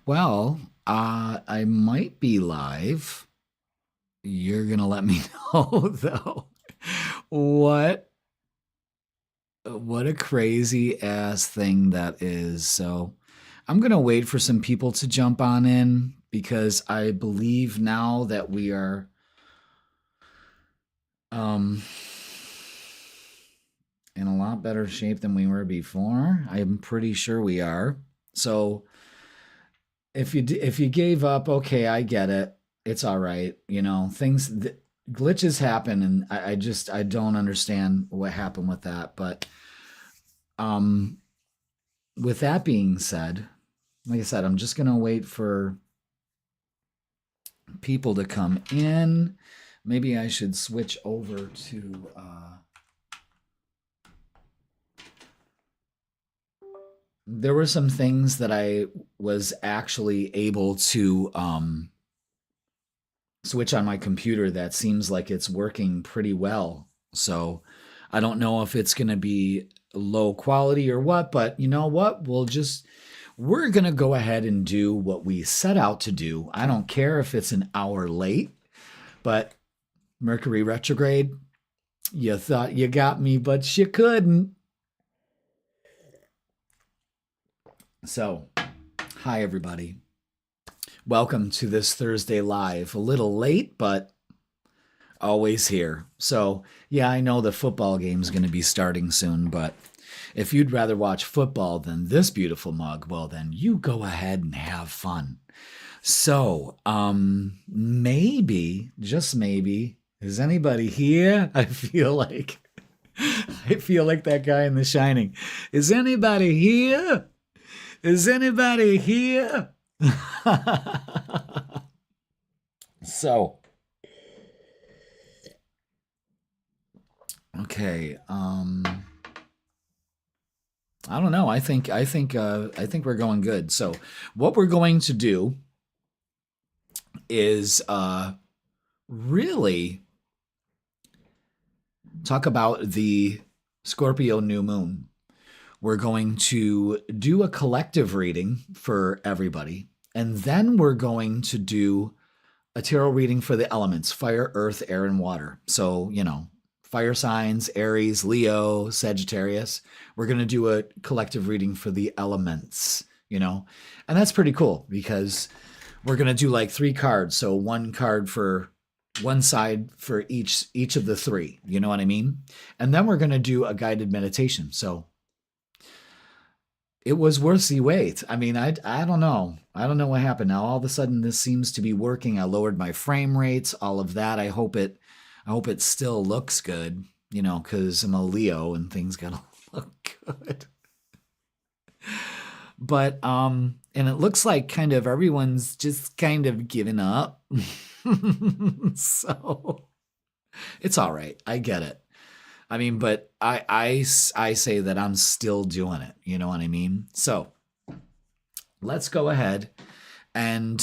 Well, I might be live. You're gonna let me know though. What what a crazy ass thing that is. So I'm gonna wait for some people to jump on in because I believe now that we are um in a lot better shape than we were before. I'm pretty sure we are. So if you gave up, okay, I get it. It's all right. Glitches happen, and I don't understand what happened with that. But um, with that being said, like I said, I'm just gonna wait for people to come in. Maybe I should switch over to. There were some things that I was actually able to switch on my computer that seems like it's working pretty well. So I don't know if it's going to be low quality or what, but you know what? We're going to go ahead and do what we set out to do. I don't care if it's an hour late, but Mercury retrograde, you thought you got me, but you couldn't. So, hi, everybody. Welcome to this Thursday Live. A little late, but always here. So, yeah, I know the football game's going to be starting soon, but if you'd rather watch football than this beautiful mug, well, then you go ahead and have fun. So, maybe, just maybe, is anybody here? I feel like that guy in The Shining. Is anybody here? Is anybody here? So, okay. I don't know. I think we're going good. So, what we're going to do is really talk about the Scorpio New Moon. We're going to do a collective reading for everybody, and then we're going to do a tarot reading for the elements: fire, earth, air, and water. So, fire signs: Aries, Leo, Sagittarius. We're going to do a collective reading for the elements, and that's pretty cool because we're going to do like 3 cards. So one card for one side for each of the 3, you know what I mean? And then we're going to do a guided meditation. So it was worth the wait. I mean, I don't know. I don't know what happened. Now all of a sudden this seems to be working. I lowered my frame rates, all of that. I hope it still looks good, because I'm a Leo and things gotta look good. But and it looks like kind of everyone's just kind of given up. So it's all right. I get it. I mean, but I say that I'm still doing it. You know what I mean? So let's go ahead and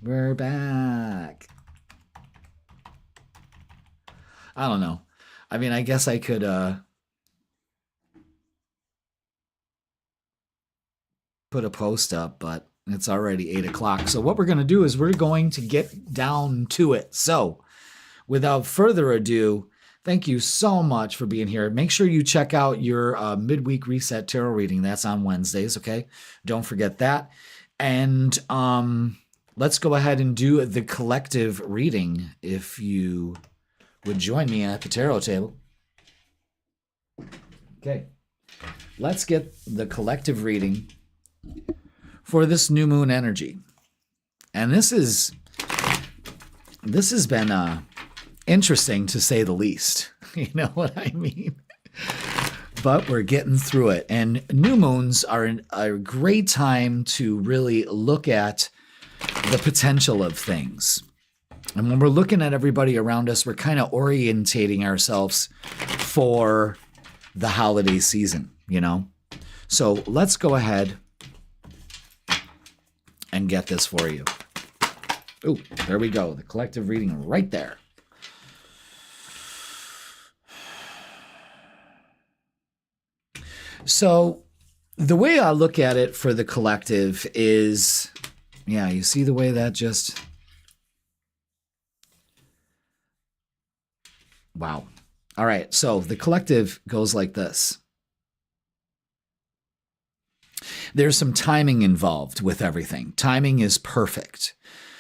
we're back. I don't know. I mean, I guess I could put a post up, but it's already 8 o'clock. So what we're going to do is we're going to get down to it. So without further ado, thank you so much for being here. Make sure you check out your midweek reset tarot reading. That's on Wednesdays, okay? Don't forget that. And let's go ahead and do the collective reading if you would join me at the tarot table. Okay. Let's get the collective reading for this new moon energy. And this has been interesting to say the least. You know what I mean? But we're getting through it. And new moons are a great time to really look at the potential of things. And when we're looking at everybody around us, we're kind of orientating ourselves for the holiday season, So let's go ahead and get this for you. Ooh, there we go. The collective reading right there. So the way I look at it for the collective is, yeah, you see the way that just, wow. All right, so the collective goes like this. There's some timing involved with everything. Timing is perfect.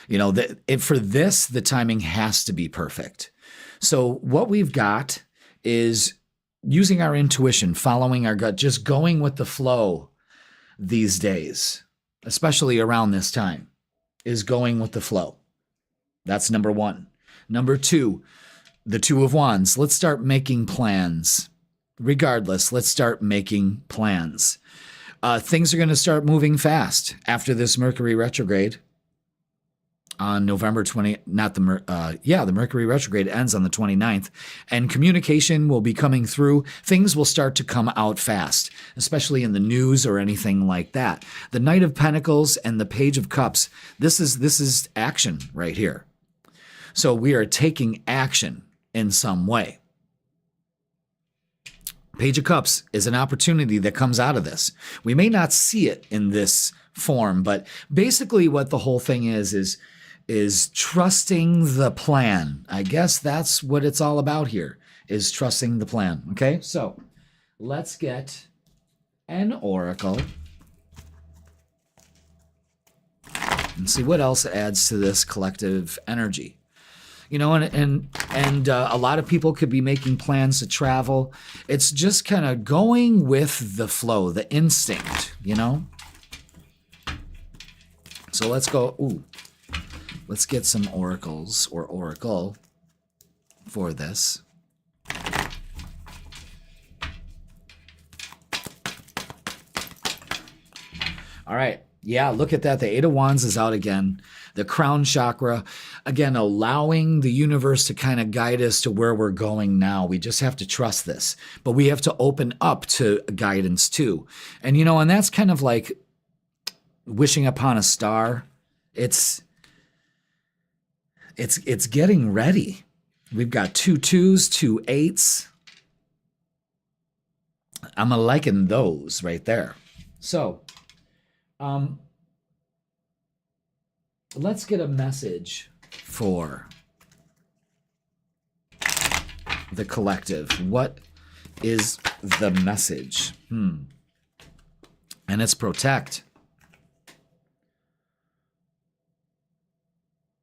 You know, for this, the timing has to be perfect. So what we've got is using our intuition, following our gut, just going with the flow these days, especially around this time, is going with the flow. That's number one. Number two, the Two of Wands. Let's start making plans. Regardless, let's start making plans. Things are going to start moving fast after this Mercury retrograde on November 20, the Mercury retrograde ends on the 29th, and communication will be coming through. Things will start to come out fast, especially in the news or anything like that. The Knight of Pentacles and the Page of Cups, this is action right here. So we are taking action in some way. Page of Cups is an opportunity that comes out of this. We may not see it in this form, but basically what the whole thing is trusting the plan. I guess that's what it's all about here, is trusting the plan. Okay, so let's get an oracle and see what else adds to this collective energy. You know, and a lot of people could be making plans to travel. It's just kind of going with the flow, the instinct, you know? So let's go, let's get some oracles or oracle for this. All right. Yeah, look at that. The Eight of Wands is out again. The crown chakra, again, allowing the universe to kind of guide us to where we're going now. We just have to trust this, but we have to open up to guidance too. And, you know, and that's kind of like wishing upon a star. It's getting ready. We've got 2 2s, 2 8s. I'm liking those right there. So, let's get a message for the collective. What is the message? And it's protect.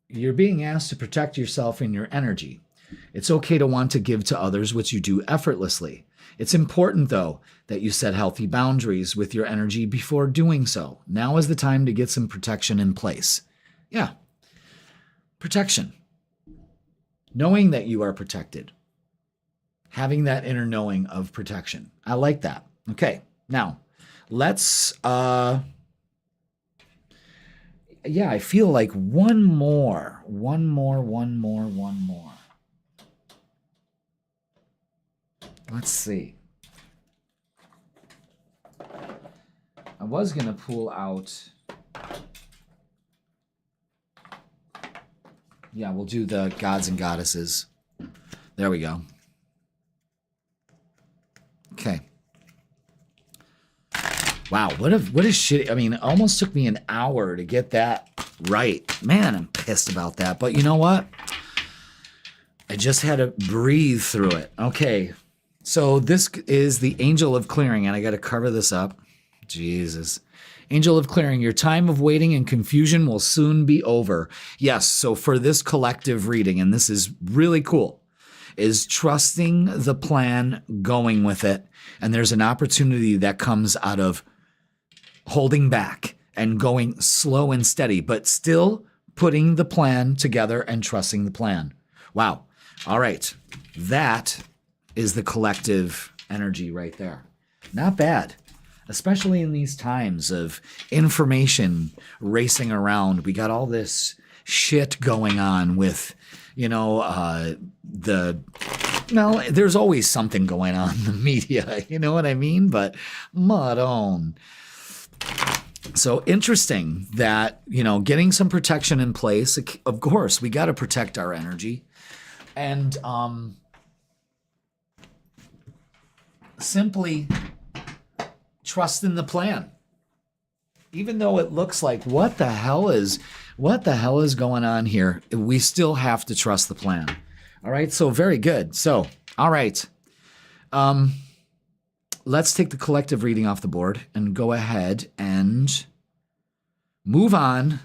You're being asked to protect yourself and your energy. It's okay to want to give to others, which you do effortlessly. It's important, though, that you set healthy boundaries with your energy before doing so. Now is the time to get some protection in place. Yeah. Protection. Knowing that you are protected. Having that inner knowing of protection. I like that. Okay. Now, let's, I feel like one more. Let's see. I was going to pull out. Yeah, we'll do the gods and goddesses. There we go. Okay. Wow, what a shitty. I mean, it almost took me an hour to get that right. Man, I'm pissed about that. But you know what? I just had to breathe through it. Okay. So this is the Angel of Clearing, and I got to cover this up. Jesus. Angel of Clearing, your time of waiting and confusion will soon be over. Yes, so for this collective reading, and this is really cool, is trusting the plan, going with it, and there's an opportunity that comes out of holding back and going slow and steady, but still putting the plan together and trusting the plan. Wow. All right. That is the collective energy right there. Not bad. Especially in these times of information racing around. We got all this shit going on with, there's always something going on in the media, you know what I mean? But mud on. So interesting that, getting some protection in place. Of course, we got to protect our energy. And simply trusting the plan. Even though it looks like what the hell is going on here, we still have to trust the plan. All right, so very good. So, all right. Let's take the collective reading off the board and go ahead and move on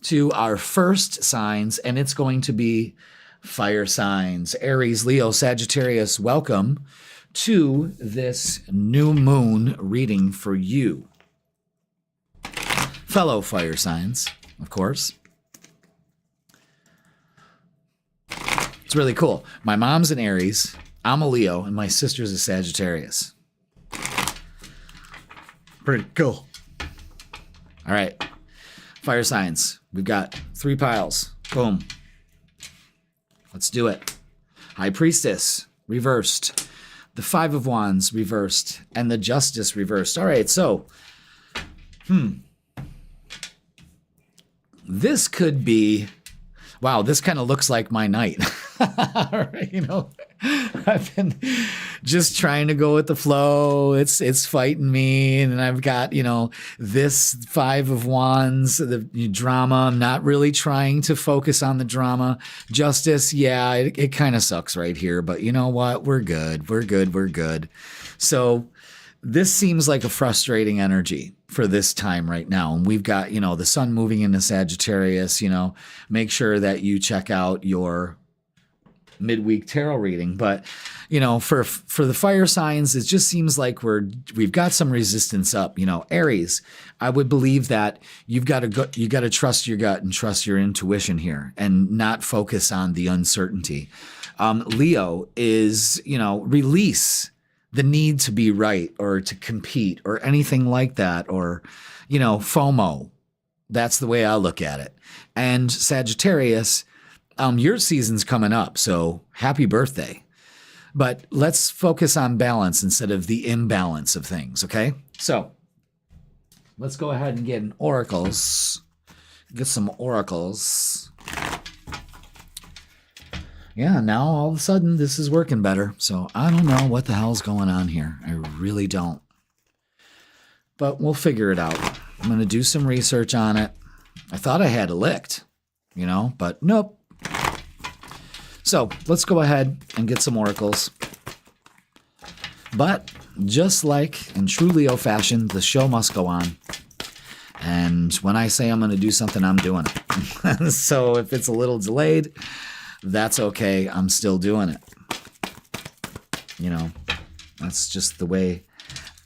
to our first signs, and it's going to be fire signs. Aries, Leo, Sagittarius, welcome to this new moon reading for you. Fellow fire signs, of course. It's really cool. My mom's an Aries, I'm a Leo, and my sister's a Sagittarius. Pretty cool. All right. Fire signs. We've got 3 piles. Boom. Let's do it. High Priestess, reversed. The 5 of Wands, reversed. And the Justice, reversed. All right, so, this could be, wow, this kind of looks like my night. You know, I've been just trying to go with the flow. It's fighting me. And I've got, you know, this 5 of Wands, the drama. I'm not really trying to focus on the drama. Justice, yeah, it kind of sucks right here. But you know what? We're good. We're good. We're good. So this seems like a frustrating energy for this time right now. And we've got, you know, the sun moving into Sagittarius. You know, make sure that you check out your midweek tarot reading. But, you know, for the fire signs, it just seems like we've got some resistance up. You know, Aries, I would believe that you got to trust your gut and trust your intuition here and not focus on the uncertainty. Leo is, you know, release the need to be right or to compete or anything like that, or, you know, FOMO. That's the way I look at it. And Sagittarius, your season's coming up, so happy birthday. But let's focus on balance instead of the imbalance of things, okay? So let's go ahead and get oracles. Get some oracles. Yeah, now all of a sudden this is working better. So I don't know what the hell's going on here. I really don't. But we'll figure it out. I'm going to do some research on it. I thought I had it licked, you know, but nope. So let's go ahead and get some oracles. But just like in true Leo fashion, the show must go on. And when I say I'm going to do something, I'm doing it. So if it's a little delayed, that's okay. I'm still doing it. You know, that's just the way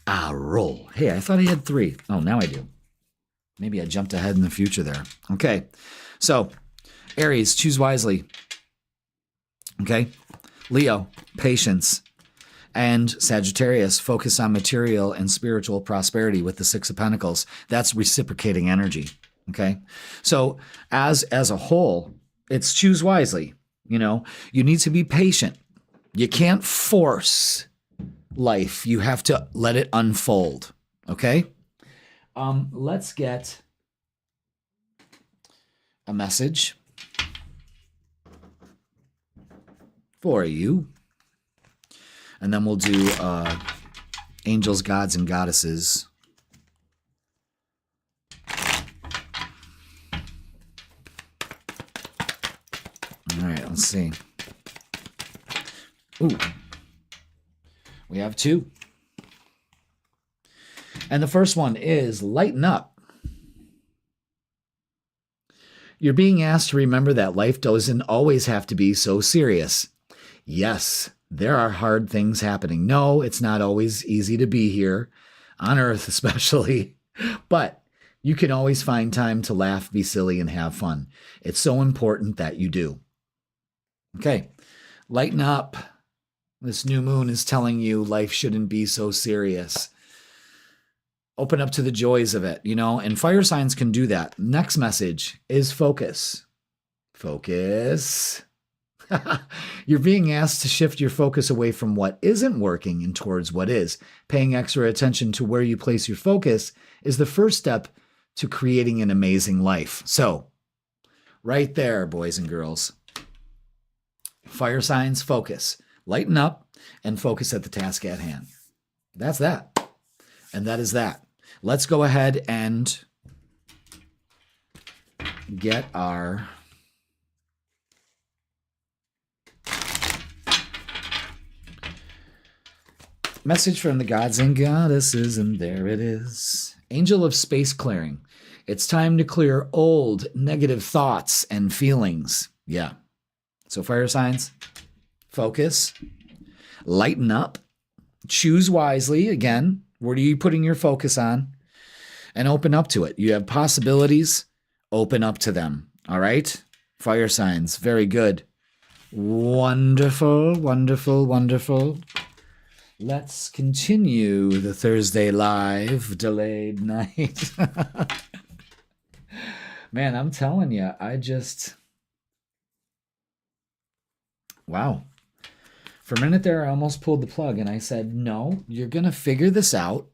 I roll. Hey, I thought I had 3. Oh, now I do. Maybe I jumped ahead in the future there. Okay. So, Aries, choose wisely. Okay. Leo, patience. And Sagittarius, focus on material and spiritual prosperity with the 6 of Pentacles. That's reciprocating energy. Okay. So as a whole, it's choose wisely. You know, you need to be patient. You can't force life. You have to let it unfold. Okay. Let's get a message for you. And then we'll do angels, gods, and goddesses. All right, let's see. Ooh. We have 2. And the first one is lighten up. You're being asked to remember that life doesn't always have to be so serious. Yes, there are hard things happening. No, it's not always easy to be here, on Earth especially, but you can always find time to laugh, be silly, and have fun. It's so important that you do. Okay, lighten up. This new moon is telling you life shouldn't be so serious. Open up to the joys of it, you know, and fire signs can do that. Next message is focus. Focus. You're being asked to shift your focus away from what isn't working and towards what is. Paying extra attention to where you place your focus is the first step to creating an amazing life. So, right there, boys and girls. Fire signs, focus. Lighten up and focus at the task at hand. That's that. And that is that. Let's go ahead and get our message from the gods and goddesses, and there it is. Angel of space clearing. It's time to clear old negative thoughts and feelings. Yeah. So fire signs, focus, lighten up, choose wisely. Again, what are you putting your focus on? And open up to it. You have possibilities, open up to them. All right? Fire signs, very good. Wonderful, wonderful, wonderful. Let's continue the Thursday live delayed night. Man, I'm telling you, wow. For a minute there, I almost pulled the plug and I said, no, you're going to figure this out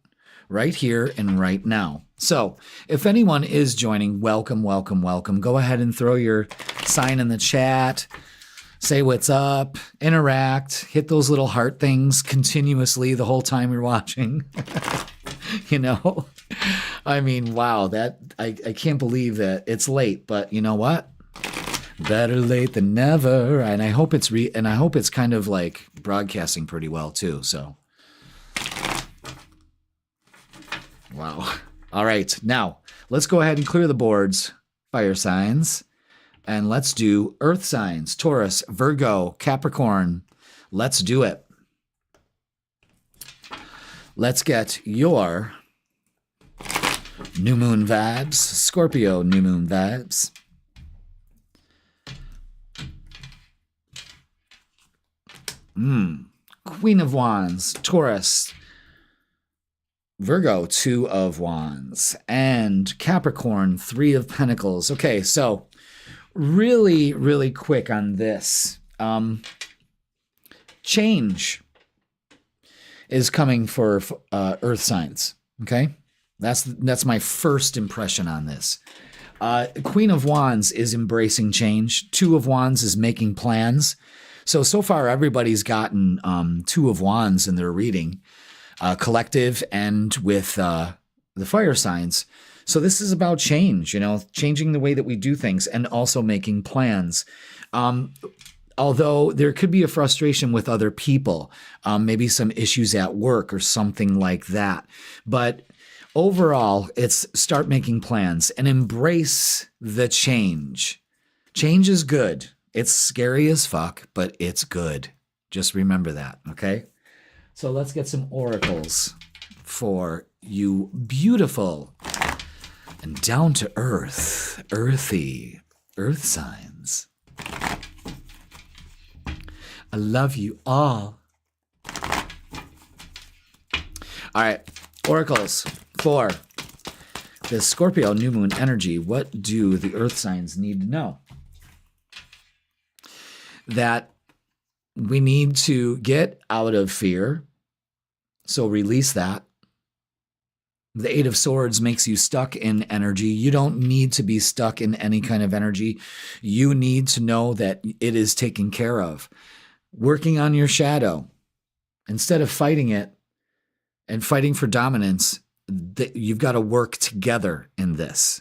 right here and right now. So if anyone is joining, welcome, welcome, welcome. Go ahead and throw your sign in the chat. Say what's up, interact, hit those little heart things continuously the whole time you're watching. You know, I mean, wow, that I can't believe that it's late, but you know what? Better late than never. And I hope it's kind of like broadcasting pretty well too. So, wow. All right, now let's go ahead and clear the boards, fire signs. And let's do earth signs, Taurus, Virgo, Capricorn. Let's do it. Let's get your new moon vibes, Scorpio new moon vibes. Queen of Wands, Taurus, Virgo, 2 of Wands, and Capricorn, 3 of Pentacles. Okay, so really, really quick on this. Change is coming for earth signs, okay? That's my first impression on this. Queen of Wands is embracing change. 2 of Wands is making plans. So far, everybody's gotten 2 of Wands in their reading, collective and with the fire signs. So this is about change, you know, changing the way that we do things and also making plans. Although there could be a frustration with other people, maybe some issues at work or something like that. But overall, it's start making plans and embrace the change. Change is good. It's scary as fuck, but it's good. Just remember that, okay? So let's get some oracles for you beautiful and down to earth, earthy, earth signs. I love you all. All right, oracles for the Scorpio new moon energy. What do the earth signs need to know? That we need to get out of fear. So release that. The 8 of Swords makes you stuck in energy. You don't need to be stuck in any kind of energy. You need to know that it is taken care of. Working on your shadow. Instead of fighting it and fighting for dominance, you've got to work together in this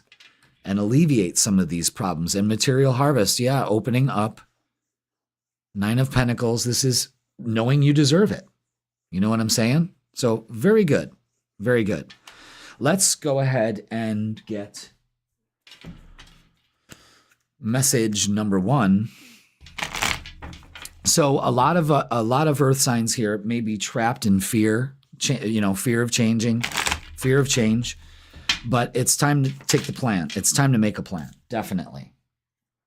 and alleviate some of these problems. And material harvest, yeah, opening up. 9 of Pentacles, this is knowing you deserve it. You know what I'm saying? So very good. Very good. Let's go ahead and get message number 1. So a lot of earth signs here may be trapped in fear, fear of changing, fear of change, but it's time to take the plan. It's time to make a plan. Definitely.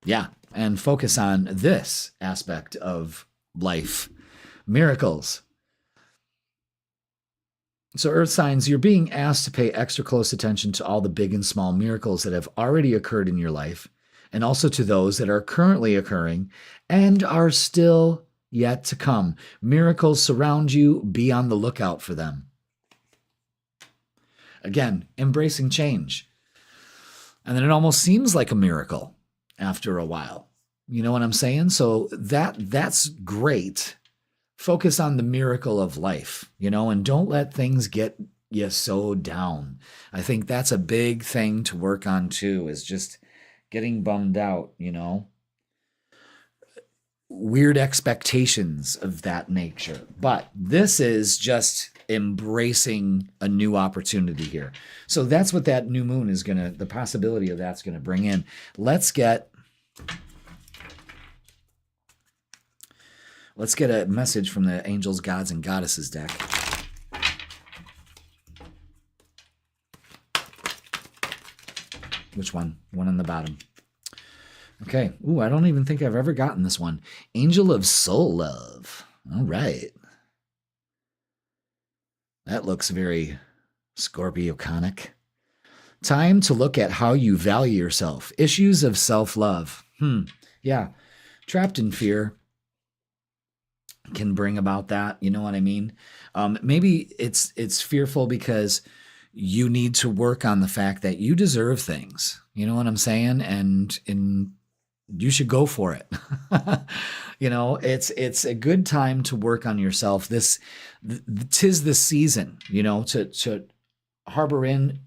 Yeah. And focus on this aspect of life. Miracles. So earth signs, you're being asked to pay extra close attention to all the big and small miracles that have already occurred in your life, and also to those that are currently occurring and are still yet to come. Miracles surround you. Be on the lookout for them. Again, embracing change. And then it almost seems like a miracle after a while. You know what I'm saying? So that's great. Focus on the miracle of life, and don't let things get you so down. I think that's a big thing to work on too, is just getting bummed out, weird expectations of that nature. But this is just embracing a new opportunity here. So that's what that new moon is the possibility of that's going to bring in. Let's get a message from the Angels, Gods, and Goddesses deck. Which one? One on the bottom. Okay. Ooh, I don't even think I've ever gotten this one. Angel of Soul Love. All right. That looks very Scorpio-conic. Time to look at how you value yourself. Issues of self-love. Yeah. Trapped in fear can bring about that. You know what I mean? Maybe it's fearful because you need to work on the fact that you deserve things. You know what I'm saying? And you should go for it. It's a good time to work on yourself. Tis the season, to harbor in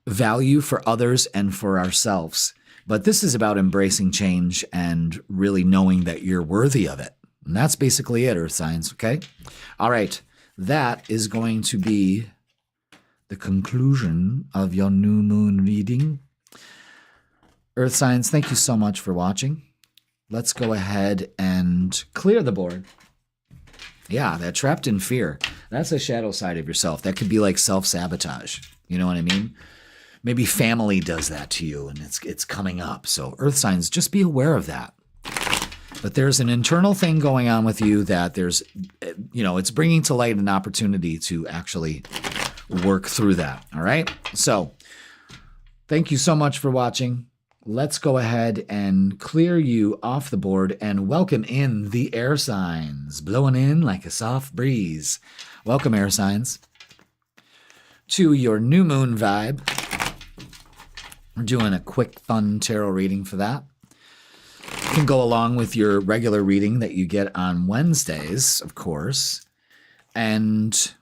value for others and for ourselves. But this is about embracing change and really knowing that you're worthy of it. And that's basically it, Earth signs, okay? All right. That is going to be the conclusion of your new moon reading. Earth signs, thank you so much for watching. Let's go ahead and clear the board. Yeah, that trapped in fear. That's a shadow side of yourself. That could be like self-sabotage. You know what I mean? Maybe family does that to you and it's coming up. So Earth signs, just be aware of that. But there's an internal thing going on with you that it's bringing to light an opportunity to actually work through that. All right. So thank you so much for watching. Let's go ahead and clear you off the board and welcome in the air signs, blowing in like a soft breeze. Welcome, air signs, to your new moon vibe. We're doing a quick, fun tarot reading for that. It can go along with your regular reading that you get on Wednesdays, of course. And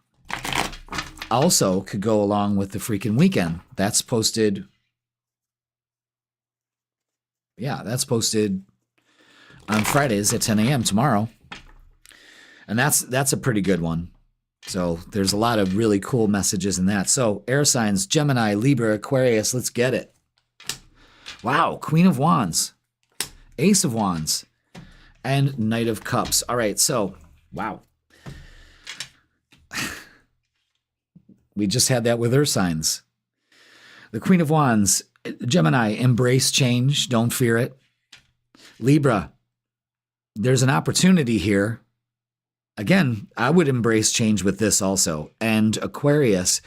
also could go along with the freaking weekend. That's posted. Yeah, that's posted on Fridays at 10 a.m. tomorrow. And that's a pretty good one. So there's a lot of really cool messages in that. So air signs, Gemini, Libra, Aquarius, let's get it. Wow, Queen of Wands, Ace of Wands, and Knight of Cups. All right, so, wow. We just had that with Earth signs. The Queen of Wands, Gemini, embrace change. Don't fear it. Libra, there's an opportunity here. Again, I would embrace change with this also. And Aquarius,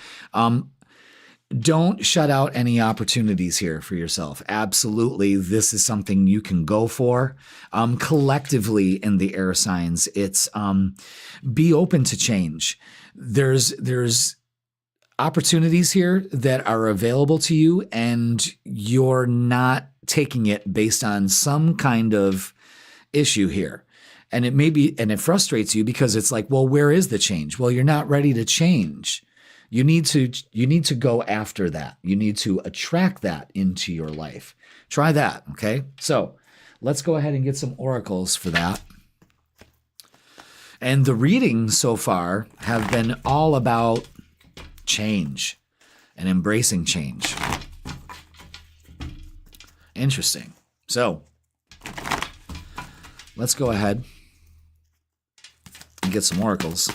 don't shut out any opportunities here for yourself. Absolutely, this is something you can go for. Collectively in the air signs, it's be open to change. There's opportunities here that are available to you, and you're not taking it based on some kind of issue here. And it frustrates you because it's like, well, where is the change? Well, you're not ready to change. You need to go after that. You need to attract that into your life. Try that, okay? So let's go ahead and get some oracles for that. And the readings so far have been all about change and embracing change. Interesting. So let's go ahead and get some oracles.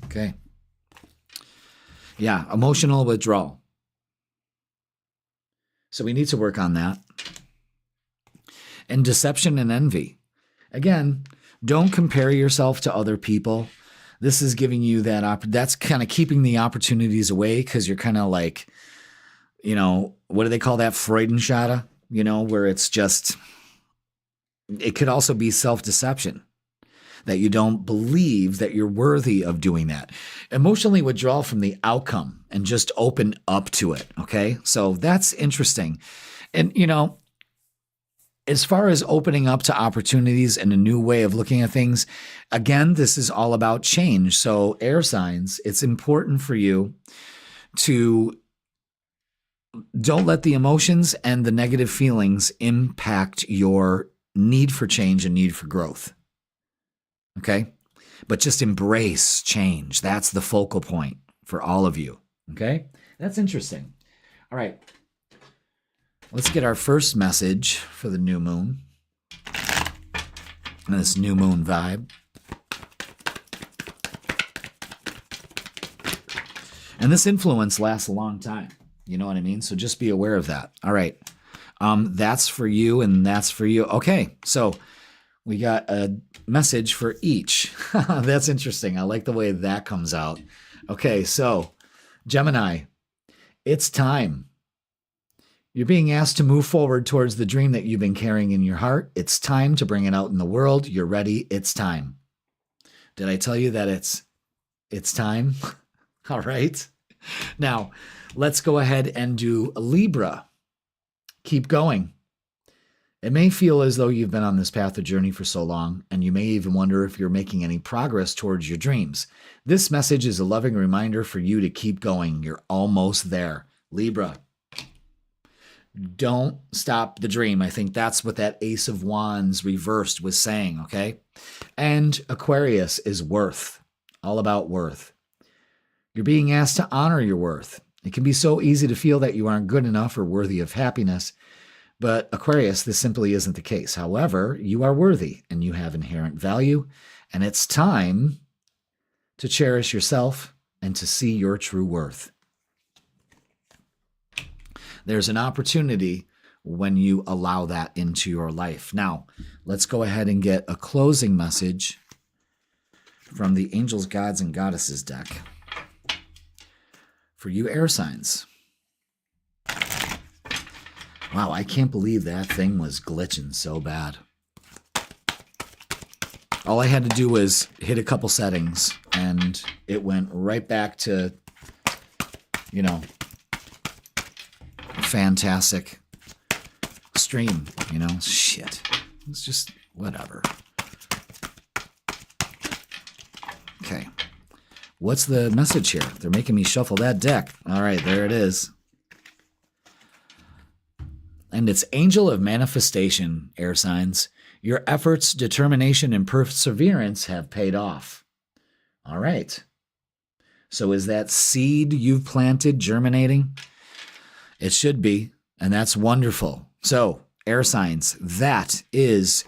Okay. Yeah, emotional withdrawal. So we need to work on that. And deception and envy. Again, don't compare yourself to other people. This is giving you that's kind of keeping the opportunities away because you're kind of like, what do they call that? Freudenschade, where it's just, it could also be self-deception. That you don't believe that you're worthy of doing that. Emotionally withdraw from the outcome and just open up to it, okay? So that's interesting. And, As far as opening up to opportunities and a new way of looking at things, again, this is all about change. So air signs, it's important for you to don't let the emotions and the negative feelings impact your need for change and need for growth. Okay? But just embrace change. That's the focal point for all of you. Okay? That's interesting. All right. Let's get our first message for the new moon. And this new moon vibe. And this influence lasts a long time. You know what I mean? So just be aware of that. All right. That's for you and that's for you. Okay. So we got a message for each. That's interesting. I like the way that comes out. Okay. So Gemini, it's time. You're being asked to move forward towards the dream that you've been carrying in your heart. It's time to bring it out in the world. You're ready. It's time. Did I tell you that it's time? All right. Now, let's go ahead and do Libra. Keep going. It may feel as though you've been on this path of journey for so long, and you may even wonder if you're making any progress towards your dreams. This message is a loving reminder for you to keep going. You're almost there. Libra, don't stop the dream. I think that's what that Ace of Wands reversed was saying, okay? And Aquarius is worth, all about worth. You're being asked to honor your worth. It can be so easy to feel that you aren't good enough or worthy of happiness, but Aquarius, this simply isn't the case. However, you are worthy and you have inherent value, and it's time to cherish yourself and to see your true worth. There's an opportunity when you allow that into your life. Now, let's go ahead and get a closing message from the Angels, Gods, and Goddesses deck for you air signs. Wow, I can't believe that thing was glitching so bad. All I had to do was hit a couple settings and it went right back to, you know, fantastic stream, you know, shit. It's just whatever. Okay. What's the message here? They're making me shuffle that deck. All right, there it is. And it's Angel of Manifestation, air signs. Your efforts, determination, and perseverance have paid off. All right. So is that seed you've planted germinating? It should be, and that's wonderful. So, air signs, that is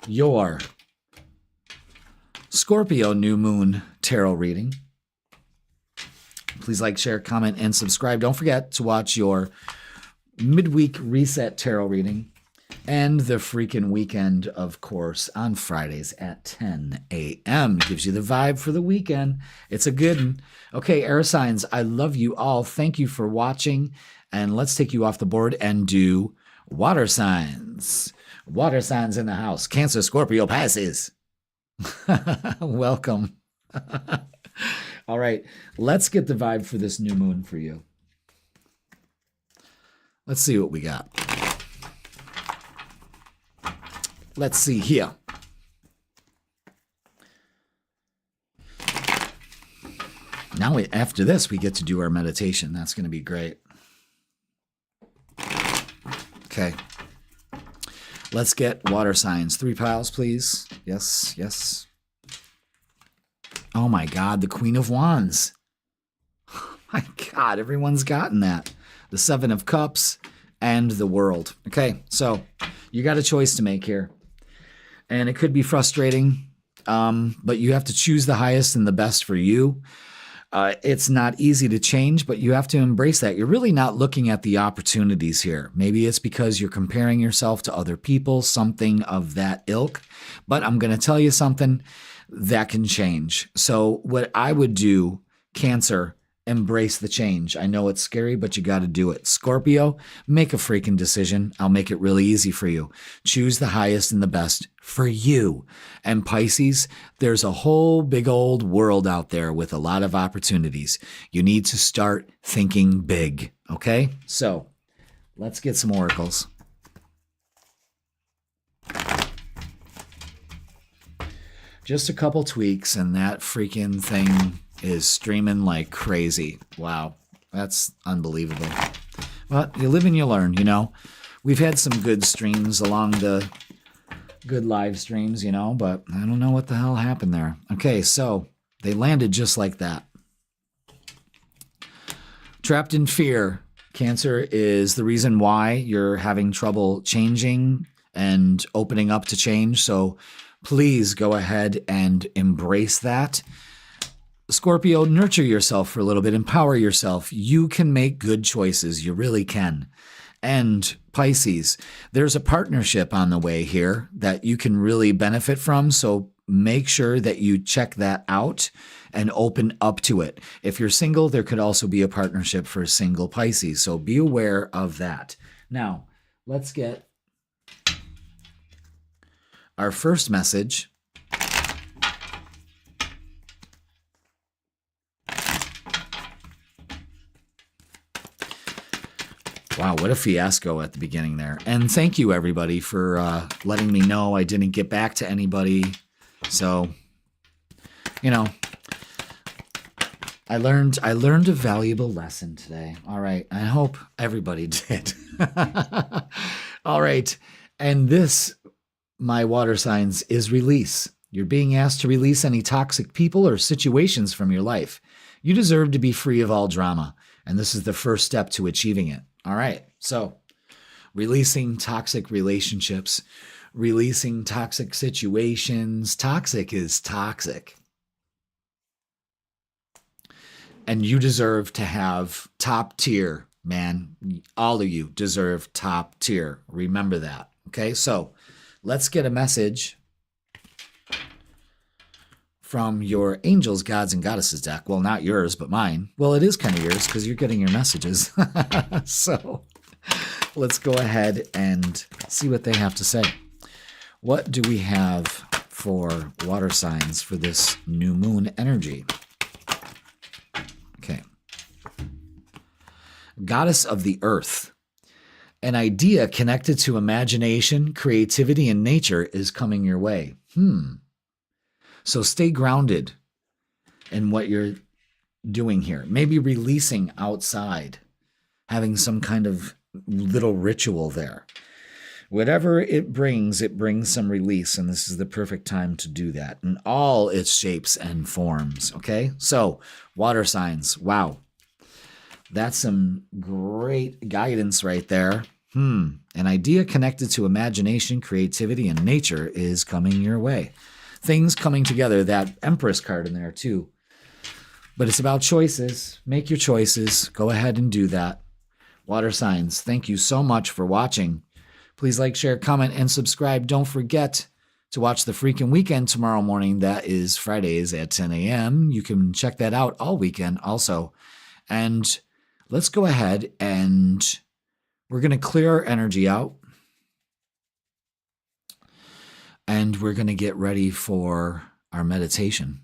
your Scorpio New Moon tarot reading. Please like, share, comment, and subscribe. Don't forget to watch your midweek reset tarot reading and the freaking weekend, of course, on Fridays at 10 a.m. Gives you the vibe for the weekend. It's a good one. Okay, air signs, I love you all. Thank you for watching. And let's take you off the board and do water signs. Water signs in the house. Cancer, Scorpio, Pisces. Welcome. All right, let's get the vibe for this new moon for you. Let's see what we got. Let's see here. Now, after this, we get to do our meditation. That's going to be great. Okay. Let's get water signs. 3 piles, please. Yes, yes. Oh my God, the Queen of Wands. Oh my God, everyone's gotten that. The 7 of Cups and the World. Okay, so you got a choice to make here. And it could be frustrating, but you have to choose the highest and the best for you. It's not easy to change, but you have to embrace that. You're really not looking at the opportunities here. Maybe it's because you're comparing yourself to other people, something of that ilk. But I'm going to tell you something that can change. So what I would do, Cancer, embrace the change. I know it's scary, but you got to do it. Scorpio, make a freaking decision. I'll make it really easy for you. Choose the highest and the best for you. And Pisces, there's a whole big old world out there with a lot of opportunities. You need to start thinking big, okay? So let's get some oracles. Just a couple tweaks, and that freaking thing is streaming like crazy. Wow, that's unbelievable. But you live and you learn, you know. We've had some good streams along the good live streams, you know, but I don't know what the hell happened there. Okay, so they landed just like that. Trapped in fear. Cancer is the reason why you're having trouble changing and opening up to change. So please go ahead and embrace that. Scorpio, nurture yourself for a little bit. Empower yourself. You can make good choices. You really can. And Pisces, there's a partnership on the way here that you can really benefit from. So make sure that you check that out and open up to it. If you're single, there could also be a partnership for single Pisces. So be aware of that. Now, let's get our first message. Wow, what a fiasco at the beginning there. And thank you, everybody, for letting me know I didn't get back to anybody. So, you know, I learned a valuable lesson today. All right, I hope everybody did. All right, and this, my water signs, is release. You're being asked to release any toxic people or situations from your life. You deserve to be free of all drama, and this is the first step to achieving it. All right, so releasing toxic relationships, releasing toxic situations. Toxic is toxic. And you deserve to have top tier, man. All of you deserve top tier. Remember that. Okay, so let's get a message from your angels, gods, and goddesses deck. Well, not yours, but mine. Well, it is kind of yours because you're getting your messages. So let's go ahead and see what they have to say. What do we have for water signs for this new moon energy? Okay. Goddess of the earth. An idea connected to imagination, creativity, and nature is coming your way. So stay grounded in what you're doing here. Maybe releasing outside, having some kind of little ritual there. Whatever it brings some release, and this is the perfect time to do that in all its shapes and forms, okay? So, water signs, wow. That's some great guidance right there. An idea connected to imagination, creativity, and nature is coming your way. Things coming together, that Empress card in there too. But it's about choices. Make your choices. Go ahead and do that. Water signs, thank you so much for watching. Please like, share, comment, and subscribe. Don't forget to watch The Freakin' Weekend tomorrow morning. That is Fridays at 10 a.m. You can check that out all weekend also. And let's go ahead and we're going to clear our energy out. And we're going to get ready for our meditation.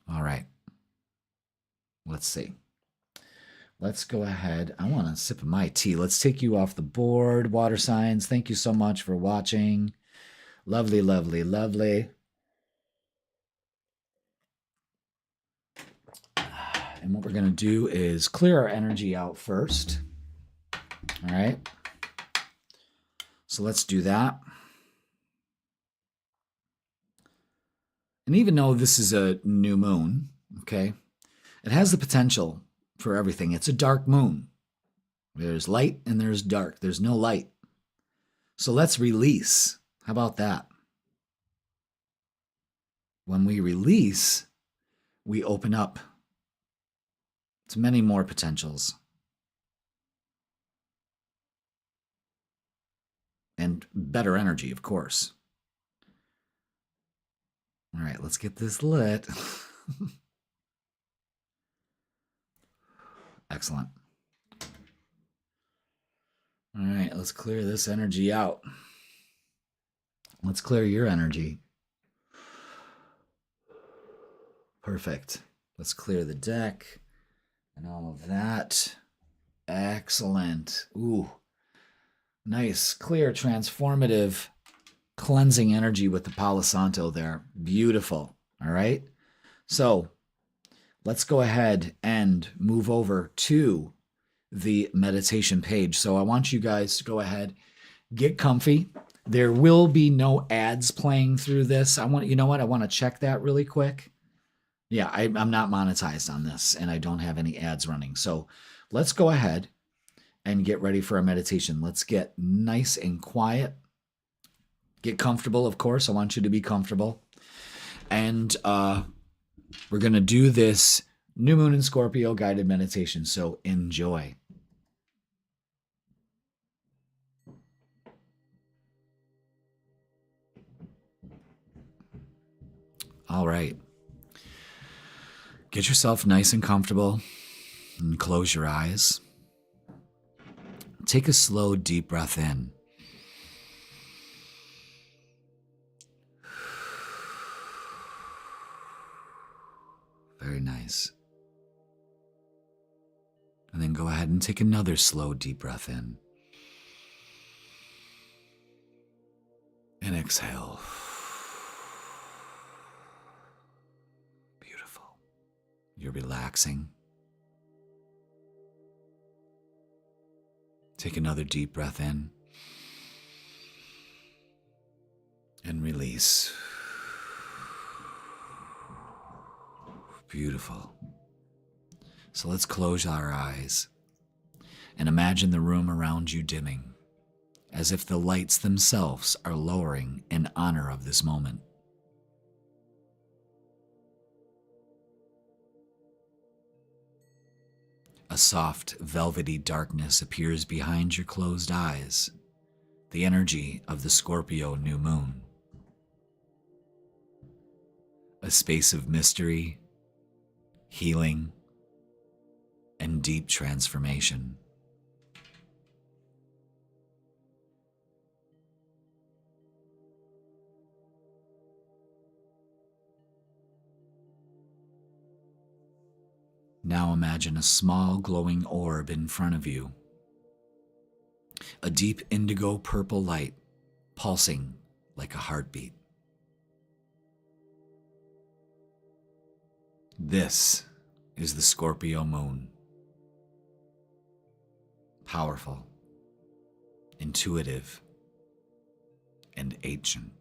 All right. Let's see. Let's go ahead. I want a sip of my tea. Let's take you off the board, water signs. Thank you so much for watching. Lovely, lovely, lovely. And what we're going to do is clear our energy out first. All right. So let's do that. And even though this is a new moon, okay, it has the potential for everything. It's a dark moon. There's light and there's dark. There's no light. So let's release. How about that? When we release, we open up to many more potentials. And better energy, of course. All right, let's get this lit. Excellent. All right, let's clear this energy out. Let's clear your energy. Perfect. Let's clear the deck and all of that. Excellent. Excellent. Ooh, nice, clear, transformative, cleansing energy with the Palo Santo there. Beautiful. All right. So let's go ahead and move over to the meditation page. So I want you guys to go ahead, get comfy. There will be no ads playing through this. You know what? I want to check that really quick. Yeah, I'm not monetized on this and I don't have any ads running. So let's go ahead and get ready for our meditation. Let's get nice and quiet. Get comfortable, of course. I want you to be comfortable. And we're going to do this New Moon in Scorpio guided meditation. So enjoy. All right. Get yourself nice and comfortable and close your eyes. Take a slow, deep breath in. Very nice. And then go ahead and take another slow, deep breath in. And exhale. Beautiful. You're relaxing. Take another deep breath in. And release. Beautiful. So let's close our eyes and imagine the room around you dimming, as if the lights themselves are lowering in honor of this moment. A soft, velvety darkness appears behind your closed eyes, the energy of the Scorpio New Moon. A space of mystery, healing, and deep transformation. Now imagine a small glowing orb in front of you. A deep indigo purple light pulsing like a heartbeat. This is the Scorpio moon. Powerful, intuitive, and ancient.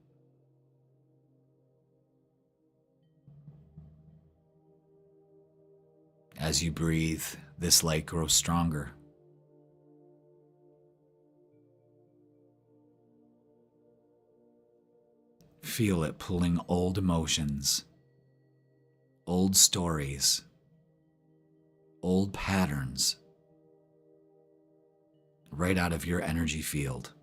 As you breathe, this light grows stronger. Feel it pulling old emotions, old stories, old patterns right out of your energy field.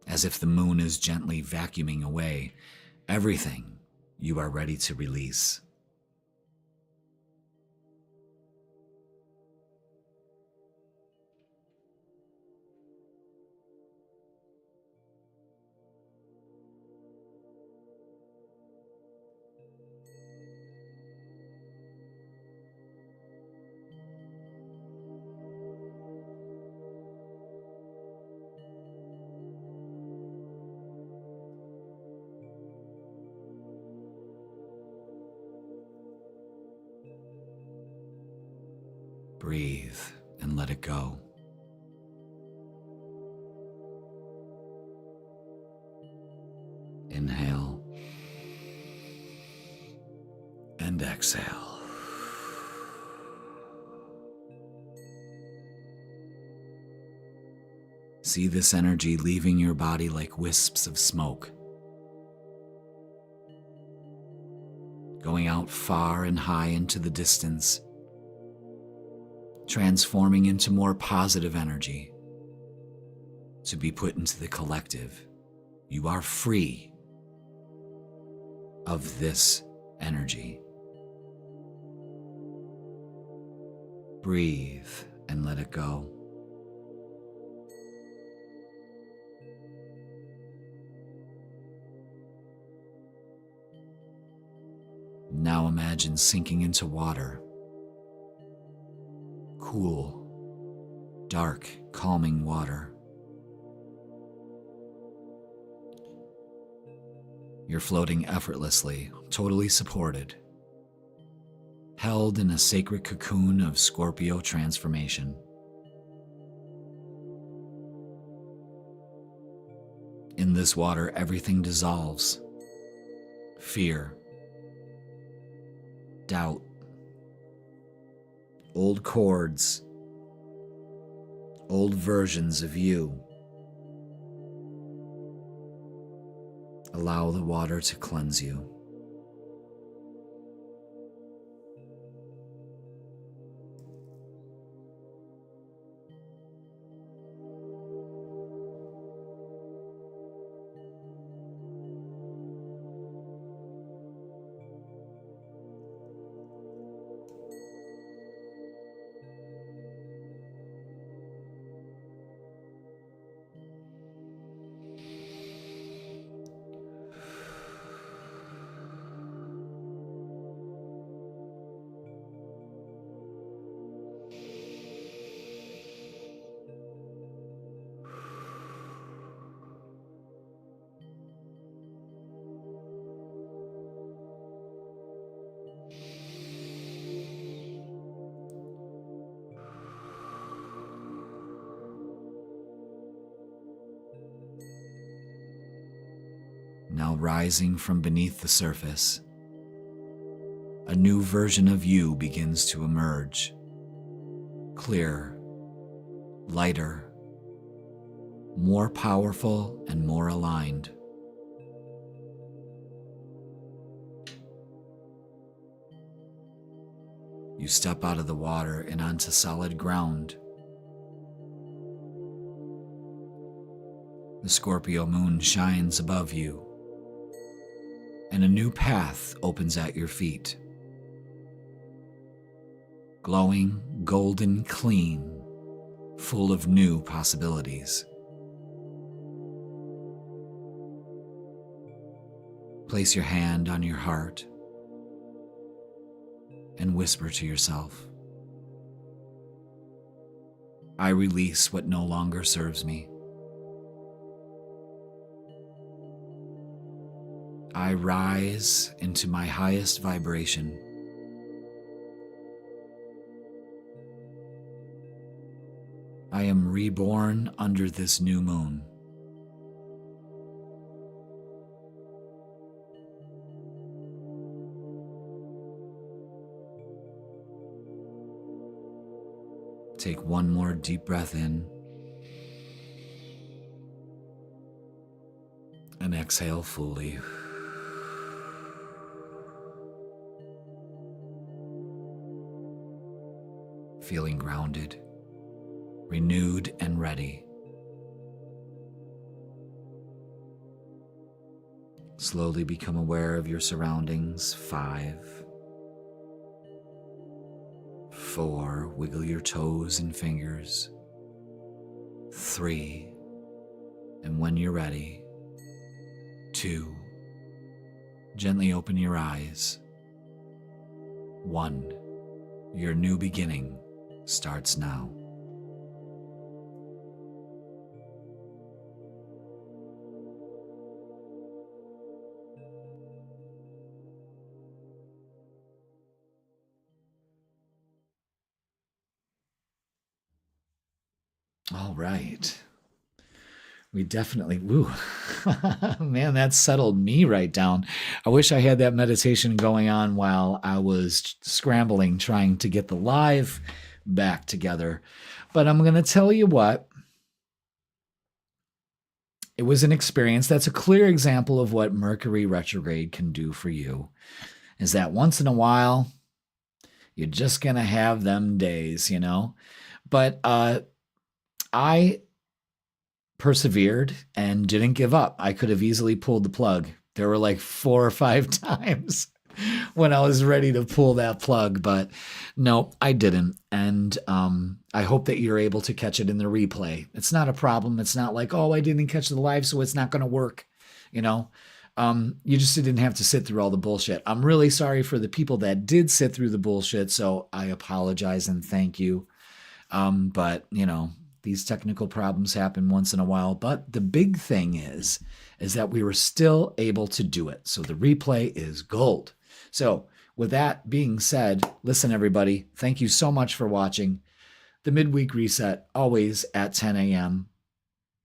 As if the moon is gently vacuuming away everything you are ready to release. Breathe and let it go. Inhale and exhale. See this energy leaving your body like wisps of smoke, going out far and high into the distance, transforming into more positive energy to be put into the collective. You are free of this energy. Breathe and let it go. Now imagine sinking into water cool, dark, calming water. You're floating effortlessly, totally supported, held in a sacred cocoon of Scorpio transformation. In this water, everything dissolves. Fear, doubt, old cords, old versions of you. Allow the water to cleanse you. Now rising from beneath the surface, a new version of you begins to emerge. Clearer, lighter, more powerful and more aligned. You step out of the water and onto solid ground. The Scorpio moon shines above you, and a new path opens at your feet. Glowing, golden, clean, full of new possibilities. Place your hand on your heart and whisper to yourself, I release what no longer serves me. I rise into my highest vibration. I am reborn under this new moon. Take one more deep breath in and exhale fully. Feeling grounded, renewed, and ready. Slowly become aware of your surroundings. 5, 4, wiggle your toes and fingers. 3, and when you're ready, 2, gently open your eyes. 1, your new beginning starts now. All right. We definitely, man, that settled me right down. I wish I had that meditation going on while I was scrambling, trying to get the live back together. But I'm going to tell you what, it was an experience. That's a clear example of what Mercury retrograde can do for you, is that once in a while, you're just going to have them days, you know? But I persevered and didn't give up. I could have easily pulled the plug. There were like 4 or 5 times when I was ready to pull that plug, but no, I didn't. And I hope that you're able to catch it in the replay. It's not a problem. It's not like, oh, I didn't catch the live, so it's not going to work. You know, you just didn't have to sit through all the bullshit. I'm really sorry for the people that did sit through the bullshit, so I apologize and thank you. But, these technical problems happen once in a while. But the big thing is that we were still able to do it. So the replay is gold. So with that being said, listen, everybody, thank you so much for watching. The midweek reset, always at 10 a.m.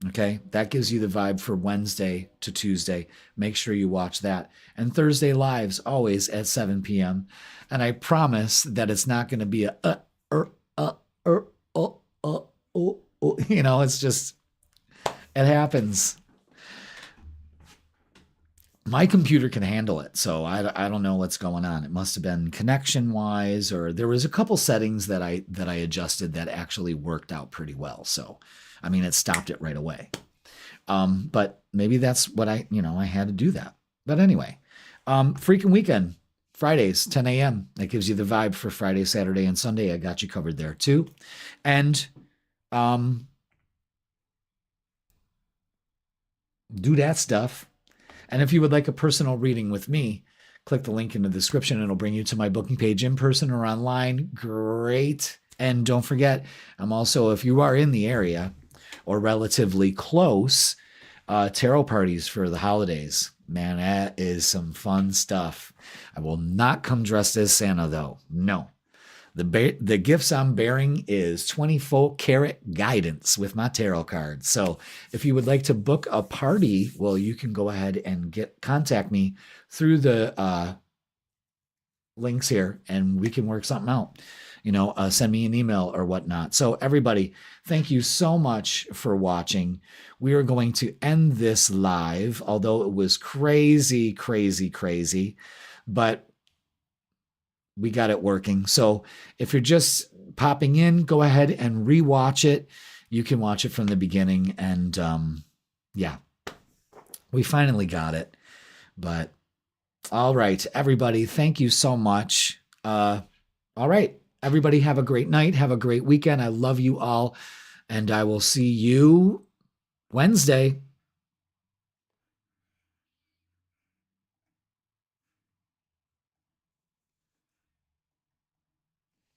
Okay, that gives you the vibe for Wednesday to Tuesday. Make sure you watch that. And Thursday lives, always at 7 p.m. And I promise that it's not going to be it's just, it happens. My computer can handle it, so I don't know what's going on. It must have been connection wise, or there was a couple settings that I adjusted that actually worked out pretty well. So, I mean, it stopped it right away. But maybe that's what I had to do that. But anyway, freaking weekend, Fridays, 10 a.m. That gives you the vibe for Friday, Saturday, and Sunday. I got you covered there too. And do that stuff. And if you would like a personal reading with me, click the link in the description. It'll bring you to my booking page in person or online. Great. And don't forget, I'm also, if you are in the area or relatively close, tarot parties for the holidays. Man, that is some fun stuff. I will not come dressed as Santa, though. No. The gifts I'm bearing is 24-karat guidance with my tarot cards. So if you would like to book a party, well, you can go ahead and contact me through the links here, and we can work something out. Send me an email or whatnot. So everybody, thank you so much for watching. We are going to end this live, although it was crazy, crazy, crazy, but we got it working. So if you're just popping in, go ahead and rewatch it. You can watch it from the beginning. And yeah, we finally got it. But all right, everybody, thank you so much. All right, everybody, have a great night. Have a great weekend. I love you all. And I will see you Wednesday.